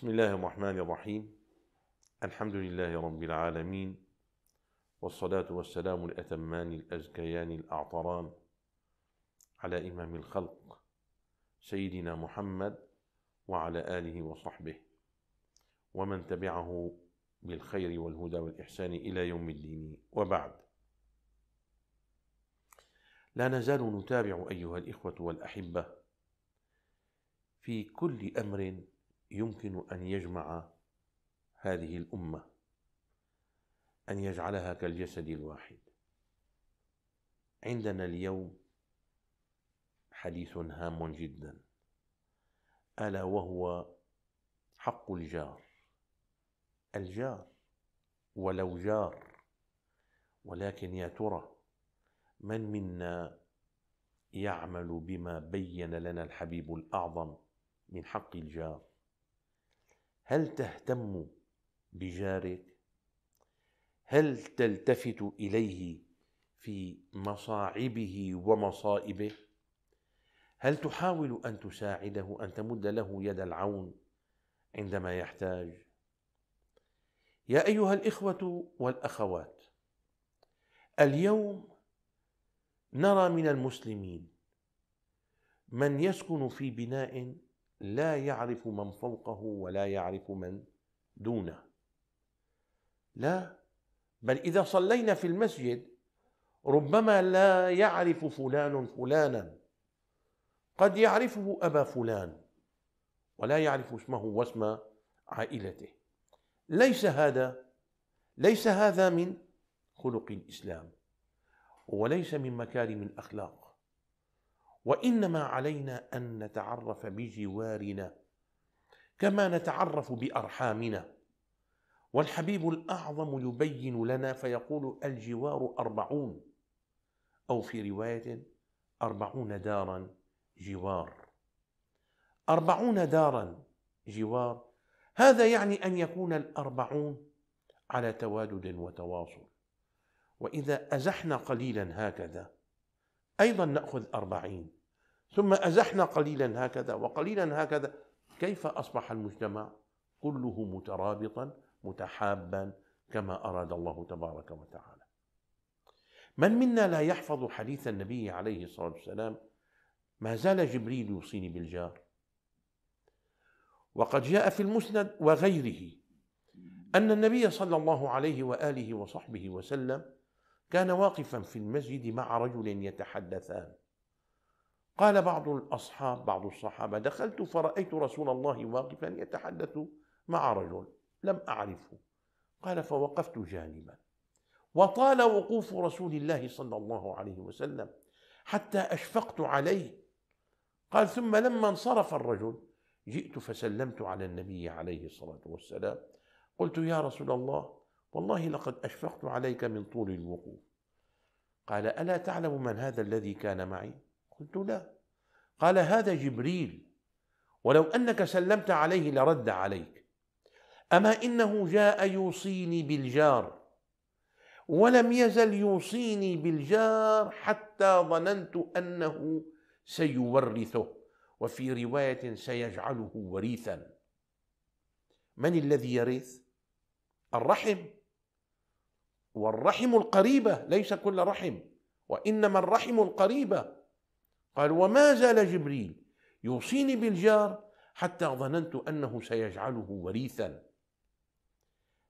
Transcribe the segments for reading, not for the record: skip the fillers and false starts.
بسم الله الرحمن الرحيم. الحمد لله رب العالمين، والصلاة والسلام الأتمان الأزكيان الأعطران على إمام الخلق سيدنا محمد وعلى آله وصحبه ومن تبعه بالخير والهدى والإحسان إلى يوم الدين، وبعد. لا نزال نتابع أيها الإخوة والأحبة في كل أمر يمكن أن يجمع هذه الأمة، أن يجعلها كالجسد الواحد. عندنا اليوم حديث هام جدا، ألا وهو حق الجار. الجار ولو جار، ولكن يا ترى من منا يعمل بما بين لنا الحبيب الأعظم من حق الجار؟ هل تهتم بجارك؟ هل تلتفت إليه في مصاعبه ومصائبه؟ هل تحاول أن تساعده، أن تمد له يد العون عندما يحتاج؟ يا أيها الإخوة والأخوات، اليوم نرى من المسلمين من يسكن في بناء لا يعرف من فوقه ولا يعرف من دونه، لا، بل إذا صلينا في المسجد ربما لا يعرف فلان فلانا، قد يعرفه أبا فلان ولا يعرف اسمه واسم عائلته. ليس هذا من خلق الإسلام، وليس من مكارم الأخلاق، وإنما علينا أن نتعرف بجوارنا كما نتعرف بأرحامنا. والحبيب الأعظم يبين لنا فيقول: الجوار 40، أو في رواية 40 دارا جوار. 40 دارا جوار، هذا يعني أن يكون 40 على توادد وتواصل. وإذا أزحنا قليلا هكذا أيضا نأخذ 40، ثم أزحنا قليلا هكذا وقليلا هكذا، كيف أصبح المجتمع كله مترابطا متحابا كما أراد الله تبارك وتعالى؟ من منا لا يحفظ حديث النبي عليه الصلاة والسلام: ما زال جبريل يوصيني بالجار؟ وقد جاء في المسند وغيره أن النبي صلى الله عليه وآله وصحبه وسلم كان واقفا في المسجد مع رجل يتحدثان. قال بعض الصحابة: دخلت فرأيت رسول الله واقفا يتحدث مع رجل لم أعرفه. قال: فوقفت جانبا، وطال وقوف رسول الله صلى الله عليه وسلم حتى أشفقت عليه. قال: ثم لما انصرف الرجل جئت فسلمت على النبي عليه الصلاة والسلام، قلت: يا رسول الله، والله لقد أشفقت عليك من طول الوقوف. قال: ألا تعلم من هذا الذي كان معي؟ قلت: لا. قال: هذا جبريل، ولو أنك سلمت عليه لرد عليك. أما إنه جاء يوصيني بالجار، ولم يزل يوصيني بالجار حتى ظننت أنه سيورثه، وفي رواية سيجعله وريثا. من الذي يرث؟ الرحم، والرحم القريبة، ليس كل رحم، وإنما الرحم القريبة. قال: وما زال جبريل يوصيني بالجار حتى ظننت أنه سيجعله وريثا.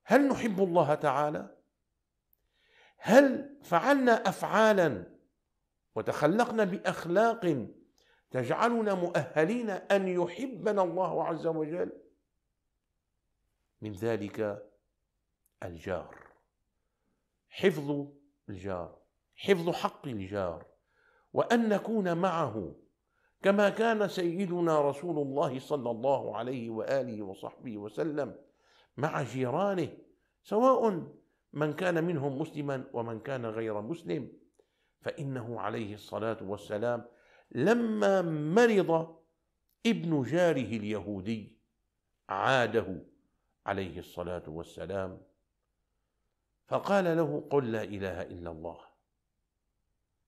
هل نحب الله تعالى؟ هل فعلنا أفعالا وتخلقنا بأخلاق تجعلنا مؤهلين أن يحبنا الله عز وجل؟ من ذلك الجار، حفظ الجار، حفظ حق الجار، وأن نكون معه كما كان سيدنا رسول الله صلى الله عليه وآله وصحبه وسلم مع جيرانه، سواء من كان منهم مسلما ومن كان غير مسلم. فإنه عليه الصلاة والسلام لما مرض ابن جاره اليهودي عاده عليه الصلاة والسلام فقال له: قل لا إله إلا الله.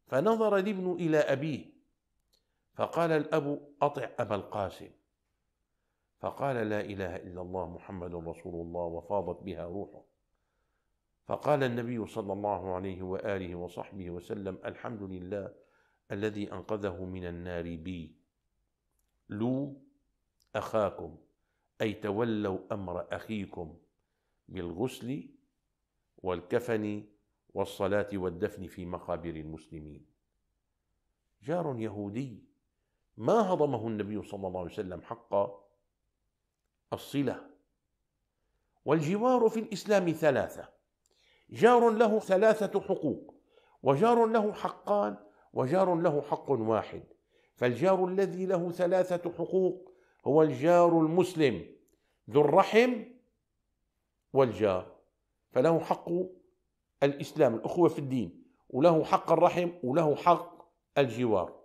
فنظر الابن إلى أبيه فقال الأب: أطع أبا القاسم. فقال لا إله إلا الله محمد رسول الله، وفاضت بها روحه. فقال النبي صلى الله عليه وآله وصحبه وسلم: الحمد لله الذي أنقذه من النار بي. لو أخاكم، أي تولوا أمر أخيكم بالغسل والكفن والصلاة والدفن في مقابر المسلمين. جار يهودي ما هضمه النبي صلى الله عليه وسلم حق الصلة. والجوار في الإسلام ثلاثة: جار له ثلاثة حقوق، وجار له حقان، وجار له حق واحد. فالجار الذي له ثلاثة حقوق هو الجار المسلم ذو الرحم والجار، فله حق الإسلام، الأخوة في الدين، وله حق الرحم، وله حق الجوار.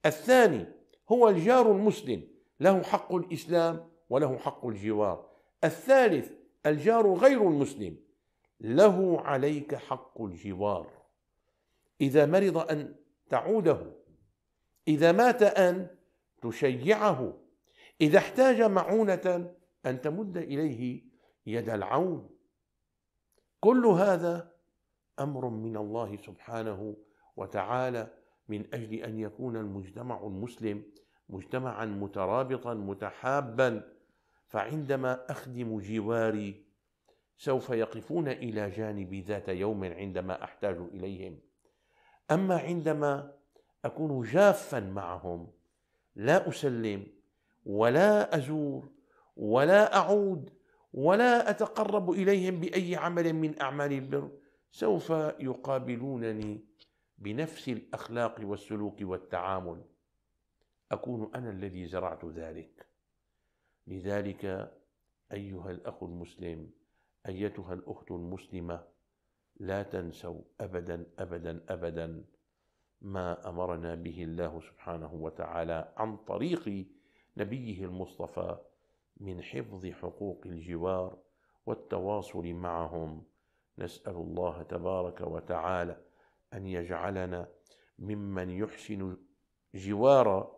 الثاني هو الجار المسلم، له حق الإسلام وله حق الجوار. الثالث الجار غير المسلم، له عليك حق الجوار. إذا مرض أن تعوده، إذا مات أن تشيعه، إذا احتاج معونة أن تمد إليه يد العون. كل هذا أمر من الله سبحانه وتعالى من أجل أن يكون المجتمع المسلم مجتمعا مترابطا متحابا. فعندما أخدم جواري سوف يقفون إلى جانبي ذات يوم عندما أحتاج إليهم. أما عندما أكون جافا معهم، لا أسلم ولا أزور ولا أعود ولا أتقرب إليهم بأي عمل من أعمال البر، سوف يقابلونني بنفس الأخلاق والسلوك والتعامل. أكون أنا الذي زرعت ذلك. لذلك أيها الأخ المسلم، أيتها الأخت المسلمة، لا تنسوا أبدا أبدا أبدا ما أمرنا به الله سبحانه وتعالى عن طريق نبيه المصطفى من حفظ حقوق الجوار والتواصل معهم. نسأل الله تبارك وتعالى أن يجعلنا ممن يحسن جوار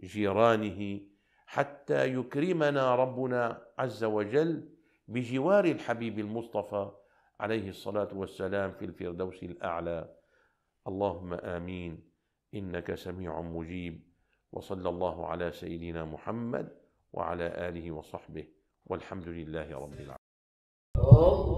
جيرانه، حتى يكرمنا ربنا عز وجل بجوار الحبيب المصطفى عليه الصلاة والسلام في الفردوس الأعلى. اللهم آمين، إنك سميع مجيب. وصلى الله على سيدنا محمد وعلى آله وصحبه، والحمد لله رب العالمين.